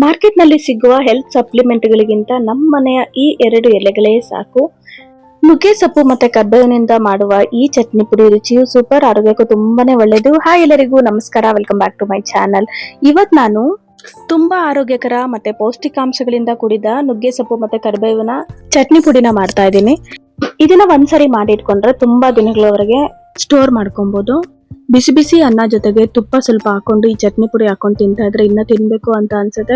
Market ನಲ್ಲಿ ಸಿಗುವ health supplement ಗಳಿಗಿಂತ ನಮ್ಮ ಮನೆಯ ಈ 2 ಎಲೆಗಳೇ ಸಾಕು. ನುಗ್ಗೆ ಸೊಪ್ಪು ಮತ್ತೆ ಕರ್ಬೇವಿನಿಂದ ಮಾಡುವ ಈ ಚಟ್ನಿ ಪುಡಿ ರುಚಿಯು ಸೂಪರ್, ಆರೋಗ್ಯಕ್ಕೂ ತುಂಬಾನೇ ಒಳ್ಳೆಯದು. ಹಾಯ್ ಎಲ್ಲರಿಗೂ ನಮಸ್ಕಾರ, welcome back to my channel. ಇವತ್ ನಾನು ತುಂಬಾ ಆರೋಗ್ಯಕರ ಮತ್ತೆ ಪೌಷ್ಟಿಕಾಂಶಗಳಿಂದ ಕೂಡಿದ ನುಗ್ಗೆ ಸೊಪ್ಪು ಮತ್ತೆ ಕರ್ಬೇವಿನ ಚಟ್ನಿ ಪುಡಿನ ಮಾಡ್ತಾ ಇದ್ದೀನಿ. ಇದನ್ನ ಒಂದ್ಸರಿ ಮಾಡಿ ಇಟ್ಕೊಂಡ್ರೆ ತುಂಬಾ ದಿನಗಳವರೆಗೆ ಸ್ಟೋರ್ ಮಾಡ್ಕೊಬಹುದು. ಬಿಸಿ ಬಿಸಿ ಅನ್ನ ಜೊತೆಗೆ ತುಪ್ಪ ಸ್ವಲ್ಪ ಹಾಕೊಂಡು ಈ ಚಟ್ನಿ ಪುಡಿ ಹಾಕೊಂಡು ತಿಂತಾ ಇದ್ರೆ ಇನ್ನ ತಿನ್ಬೇಕು ಅಂತ ಅನ್ಸುತ್ತೆ.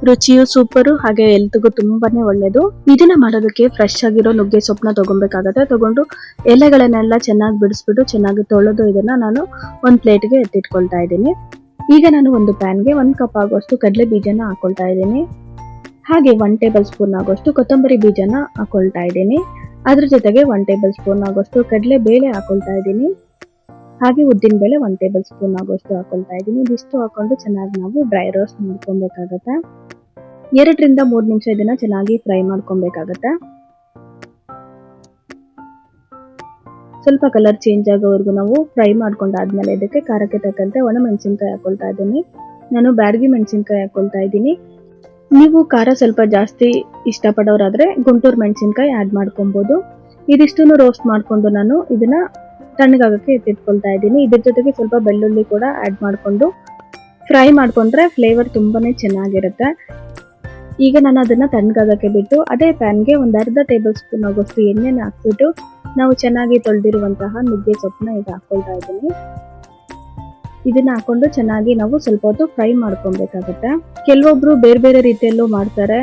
ರುಚಿಯು ಸೂಪರು, ಹಾಗೆ ಹೆಲ್ತ್ಗೂ ತುಂಬಾನೇ ಒಳ್ಳೇದು. ಇದನ್ನ ಮಾಡೋದಕ್ಕೆ ಫ್ರೆಶ್ ಆಗಿರೋ ನುಗ್ಗೆ ಸೊಪ್ಪನ್ನ ತಗೊಬೇಕಾಗತ್ತೆ. ತಗೊಂಡು ಎಲೆಗಳನ್ನೆಲ್ಲ ಚೆನ್ನಾಗಿ ಬಿಡಿಸ್ಬಿಟ್ಟು ಚೆನ್ನಾಗಿ ತೊಳೆದು ಇದನ್ನ ನಾನು ಒಂದ್ ಪ್ಲೇಟ್ಗೆ ಎತ್ತಿಟ್ಕೊಳ್ತಾ ಇದ್ದೀನಿ. ಈಗ ನಾನು ಒಂದು ಪ್ಯಾನ್ಗೆ 1 ಕಪ್ ಆಗುವಷ್ಟು ಕಡಲೆ ಬೀಜನ ಹಾಕೊಳ್ತಾ ಇದ್ದೀನಿ. ಹಾಗೆ 1 ಟೇಬಲ್ ಸ್ಪೂನ್ ಆಗುವಷ್ಟು ಕೊತ್ತಂಬರಿ ಬೀಜನ ಹಾಕೊಳ್ತಾ ಇದ್ದೀನಿ. ಅದ್ರ ಜೊತೆಗೆ 1 ಟೇಬಲ್ ಸ್ಪೂನ್ ಆಗುವಷ್ಟು ಕಡಲೆ ಬೇಳೆ ಹಾಕೊಳ್ತಾ ಇದ್ದೀನಿ. ಹಾಗೆ ಉದ್ದಿನ ಬೇಳೆ 1 ಟೇಬಲ್ ಸ್ಪೂನ್ ಆಗುವಷ್ಟು ಹಾಕೊಳ್ತಾ ಇದ್ದೀನಿ. ಇದಿಷ್ಟು ಹಾಕೊಂಡು ಚೆನ್ನಾಗಿ ನಾವು ಡ್ರೈ ರೋಸ್ಟ್ ಮಾಡ್ಕೊಬೇಕಾಗತ್ತೆ. 2 ರಿಂದ 3 ನಿಮಿಷ ಇದನ್ನ ಚೆನ್ನಾಗಿ ಫ್ರೈ ಮಾಡ್ಕೊಬೇಕಾಗತ್ತೆ. ಸ್ವಲ್ಪ ಕಲರ್ ಚೇಂಜ್ ಆಗೋವರೆಗೂ ನಾವು ಫ್ರೈ ಮಾಡ್ಕೊಂಡಾದ್ಮೇಲೆ ಇದಕ್ಕೆ ಖಾರಕ್ಕೆ ತಕ್ಕಂತೆ ಒಣ ಮೆಣಸಿನಕಾಯಿ ಹಾಕೊಳ್ತಾ ಇದ್ದೀನಿ. ನಾನು ಬ್ಯಾಡಗಿ ಮೆಣಸಿನಕಾಯಿ ಹಾಕೊಳ್ತಾ ಇದ್ದೀನಿ. ನೀವು ಖಾರ ಸ್ವಲ್ಪ ಜಾಸ್ತಿ ಇಷ್ಟಪಡೋರಾದ್ರೆ ಗುಂಟೂರು ಮೆಣಸಿನಕಾಯಿ ಆಡ್ ಮಾಡ್ಕೊಬಹುದು. ಇದಿಷ್ಟನ್ನು ರೋಸ್ಟ್ ಮಾಡ್ಕೊಂಡು ನಾನು ಇದನ್ನ ತಣ್ಣಗಾಗಕ್ಕೆ ಎತ್ತಿಟ್ಕೊಳ್ತಾ ಇದ್ದೀನಿ. ಇದ್ರ ಜೊತೆಗೆ ಸ್ವಲ್ಪ ಬೆಳ್ಳುಳ್ಳಿ ಕೂಡ ಆಡ್ ಮಾಡ್ಕೊಂಡು ಫ್ರೈ ಮಾಡ್ಕೊಂಡ್ರೆ ಫ್ಲೇವರ್ ತುಂಬಾನೇ ಚೆನ್ನಾಗಿರುತ್ತೆ. ಈಗ ನಾನು ಅದನ್ನ ತಣ್ಣಗಾಗಕ್ಕೆ ಬಿಟ್ಟು ಅದೇ ಪ್ಯಾನ್ಗೆ 1/2 ಟೇಬಲ್ ಸ್ಪೂನ್ ಆಗೋಷ್ಟು ಎಣ್ಣೆನ ಹಾಕ್ಬಿಟ್ಟು ನಾವು ಚೆನ್ನಾಗಿ ತೊಳೆದಿರುವಂತಹ ನುಗ್ಗೆ ಸೊಪ್ಪನ್ನ ಈಗ ಹಾಕೊಳ್ತಾ ಇದ್ದೀನಿ. ಇದನ್ನ ಹಾಕೊಂಡು ಚೆನ್ನಾಗಿ ನಾವು ಸ್ವಲ್ಪ ಹೊತ್ತು ಫ್ರೈ ಮಾಡ್ಕೊಬೇಕಾಗತ್ತೆ. ಕೆಲವೊಬ್ರು ಬೇರೆ ಬೇರೆ ರೀತಿಯಲ್ಲೂ ಮಾಡ್ತಾರೆ.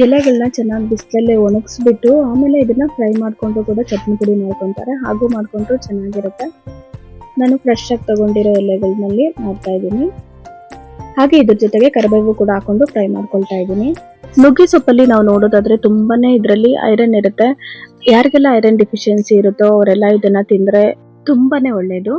ಎಲೆಗಳನ್ನ ಚೆನ್ನಾಗಿ ಬಿಸಿಲಲ್ಲೇ ಒಣಗಿಸ್ಬಿಟ್ಟು ಆಮೇಲೆ ಇದನ್ನ ಫ್ರೈ ಮಾಡ್ಕೊಂಡು ಕೂಡ ಚಟ್ನಿ ಪುಡಿ ಮಾಡ್ಕೊಂತಾರೆ. ಹಾಗೂ ಮಾಡ್ಕೊಂಡ್ರು ಚೆನ್ನಾಗಿರುತ್ತೆ. ನಾನು ಫ್ರೆಶ್ ಆಗಿ ತಗೊಂಡಿರೋ ಎಲೆಗಳಲ್ಲಿ ಮಾಡ್ತಾ ಇದ್ದೀನಿ. ಹಾಗೆ ಇದ್ರ ಜೊತೆಗೆ ಕರಿಬೇವು ಕೂಡ ಹಾಕೊಂಡು ಫ್ರೈ ಮಾಡ್ಕೊಳ್ತಾ ಇದ್ದೀನಿ. ನುಗ್ಗೆ ಸೊಪ್ಪಲ್ಲಿ ನಾವು ನೋಡೋದಾದ್ರೆ ತುಂಬಾನೇ ಇದರಲ್ಲಿ ಐರನ್ ಇರುತ್ತೆ. ಯಾರಿಗೆಲ್ಲ ಐರನ್ ಡಿಫಿಷಿಯನ್ಸಿ ಇರುತ್ತೋ ಅವರೆಲ್ಲ ಇದನ್ನ ತಿಂದ್ರೆ ತುಂಬಾನೇ ಒಳ್ಳೇದು.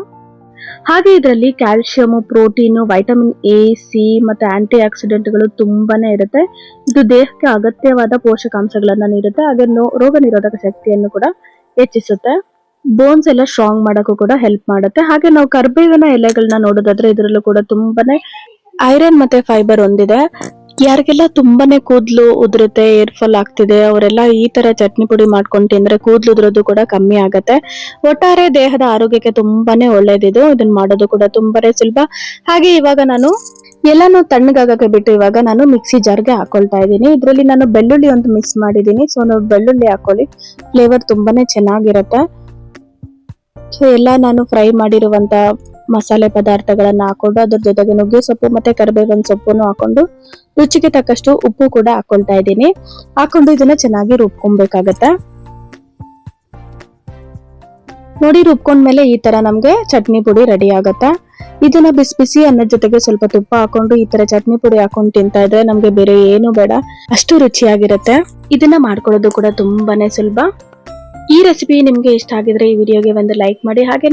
ಹಾಗೆ ಇದರಲ್ಲಿ calcium, protein, vitamin A, C ಮತ್ತೆ ಆಂಟಿ ಆಕ್ಸಿಡೆಂಟ್ಗಳು ತುಂಬಾನೇ ಇರುತ್ತೆ. ಇದು ದೇಹಕ್ಕೆ ಅಗತ್ಯವಾದ ಪೋಷಕಾಂಶಗಳನ್ನ ನೀಡುತ್ತೆ. ಹಾಗೆ ರೋಗ ನಿರೋಧಕ ಶಕ್ತಿಯನ್ನು ಕೂಡ ಹೆಚ್ಚಿಸುತ್ತೆ. ಬೋನ್ಸ್ ಎಲ್ಲ ಸ್ಟ್ರಾಂಗ್ ಮಾಡಕ್ಕೂ ಕೂಡ ಹೆಲ್ಪ್ ಮಾಡುತ್ತೆ. ಹಾಗೆ ನಾವು ಕರ್ಬೇವಿನ ಎಲೆಗಳನ್ನ ನೋಡೋದಾದ್ರೆ ಇದರಲ್ಲೂ ಕೂಡ ತುಂಬಾನೇ ಐರನ್ ಮತ್ತೆ ಫೈಬರ್ ಹೊಂದಿದೆ. ಯಾರಿಗೆಲ್ಲ ತುಂಬಾನೇ ಕೂದಲು ಉದುರುತ್ತೆ, ಏರ್ ಫಾಲ್ ಆಗ್ತಿದೆ, ಅವರೆಲ್ಲ ಈ ತರ ಚಟ್ನಿ ಪುಡಿ ಮಾಡ್ಕೊಂಡು ತಿಂದ್ರೆ ಕೂದಲು ಉದುರೋದು ಕೂಡ ಕಮ್ಮಿ ಆಗತ್ತೆ. ಒಟ್ಟಾರೆ ದೇಹದ ಆರೋಗ್ಯಕ್ಕೆ ತುಂಬಾನೇ ಒಳ್ಳೇದಿದು. ಇದನ್ನ ಮಾಡೋದು ಕೂಡ ತುಂಬಾನೇ ಸುಲಭ. ಹಾಗೆ ಇವಾಗ ನಾನು ಎಲ್ಲಾನು ತಣ್ಣಗಾಗಕ್ಕೆ ಬಿಟ್ಟು ಇವಾಗ ನಾನು ಮಿಕ್ಸಿ ಜಾರ್ಗೆ ಹಾಕೊಳ್ತಾ ಇದ್ದೀನಿ. ಇದರಲ್ಲಿ ನಾನು ಬೆಳ್ಳುಳ್ಳಿ ಒಂದು ಮಿಕ್ಸ್ ಮಾಡಿದ್ದೀನಿ. ಸೊ ನಾವು ಬೆಳ್ಳುಳ್ಳಿ ಹಾಕೊಳ್ಳಿ, ಫ್ಲೇವರ್ ತುಂಬಾನೇ ಚೆನ್ನಾಗಿರುತ್ತೆ. ಸೊ ಎಲ್ಲ ನಾನು ಫ್ರೈ ಮಾಡಿರುವಂತ ಮಸಾಲೆ ಪದಾರ್ಥಗಳನ್ನ ಹಾಕೊಂಡು ಅದ್ರ ಜೊತೆಗೆ ನುಗ್ಗೆ ಸೊಪ್ಪು ಮತ್ತೆ ಕರಿಬೇವಿನ ಸೊಪ್ಪನ್ನು ಹಾಕೊಂಡು ರುಚಿಗೆ ತಕ್ಕಷ್ಟು ಉಪ್ಪು ಕೂಡ ಹಾಕೊಳ್ತಾ ಇದ್ದೀನಿ. ಹಾಕೊಂಡು ಇದನ್ನ ಚೆನ್ನಾಗಿ ರುಬ್ಕೊಬೇಕಾಗತ್ತೆ. ನೋಡಿ, ರುಬ್ಕೊಂಡ್ಮೇಲೆ ಈ ತರ ನಮ್ಗೆ ಚಟ್ನಿ ಪುಡಿ ರೆಡಿ ಆಗತ್ತೆ. ಇದನ್ನ ಬಿಸಿ ಬಿಸಿ ಅನ್ನದ ಜೊತೆಗೆ ಸ್ವಲ್ಪ ತುಪ್ಪ ಹಾಕೊಂಡು ಈ ತರ ಚಟ್ನಿ ಪುಡಿ ಹಾಕೊಂಡು ತಿಂತಾ ಇದ್ರೆ ನಮ್ಗೆ ಬೇರೆ ಏನು ಬೇಡ, ಅಷ್ಟು ರುಚಿಯಾಗಿರುತ್ತೆ. ಇದನ್ನ ಮಾಡ್ಕೊಳ್ಳೋದು ಕೂಡ ತುಂಬಾನೇ ಸುಲಭ. ಈ ರೆಸಿಪಿ ನಿಮ್ಗೆ ಇಷ್ಟ ಆಗಿದ್ರೆ ಈ ವಿಡಿಯೋಗೆ ಒಂದು ಲೈಕ್ ಮಾಡಿ. ಹಾಗೆ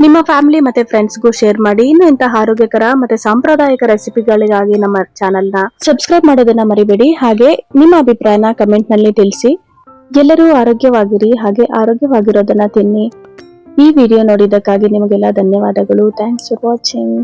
ನಿಮ್ಮ ಫ್ಯಾಮಿಲಿ ಮತ್ತೆ ಫ್ರೆಂಡ್ಸ್ಗೂ ಶೇರ್ ಮಾಡಿ. ಇನ್ನು ಇಂತಹ ಆರೋಗ್ಯಕರ ಮತ್ತೆ ಸಾಂಪ್ರದಾಯಿಕ ರೆಸಿಪಿಗಳಿಗಾಗಿ ನಮ್ಮ ಚಾನೆಲ್ ನ ಸಬ್ಸ್ಕ್ರೈಬ್ ಮಾಡೋದನ್ನ ಮರಿಬೇಡಿ. ಹಾಗೆ ನಿಮ್ಮ ಅಭಿಪ್ರಾಯನ ಕಮೆಂಟ್ ನಲ್ಲಿ ತಿಳಿಸಿ. ಎಲ್ಲರೂ ಆರೋಗ್ಯವಾಗಿರಿ, ಹಾಗೆ ಆರೋಗ್ಯವಾಗಿರೋದನ್ನ ತಿನ್ನಿ. ಈ ವಿಡಿಯೋ ನೋಡಿದ್ದಕ್ಕಾಗಿ ನಿಮಗೆಲ್ಲ ಧನ್ಯವಾದಗಳು. Thanks for watching.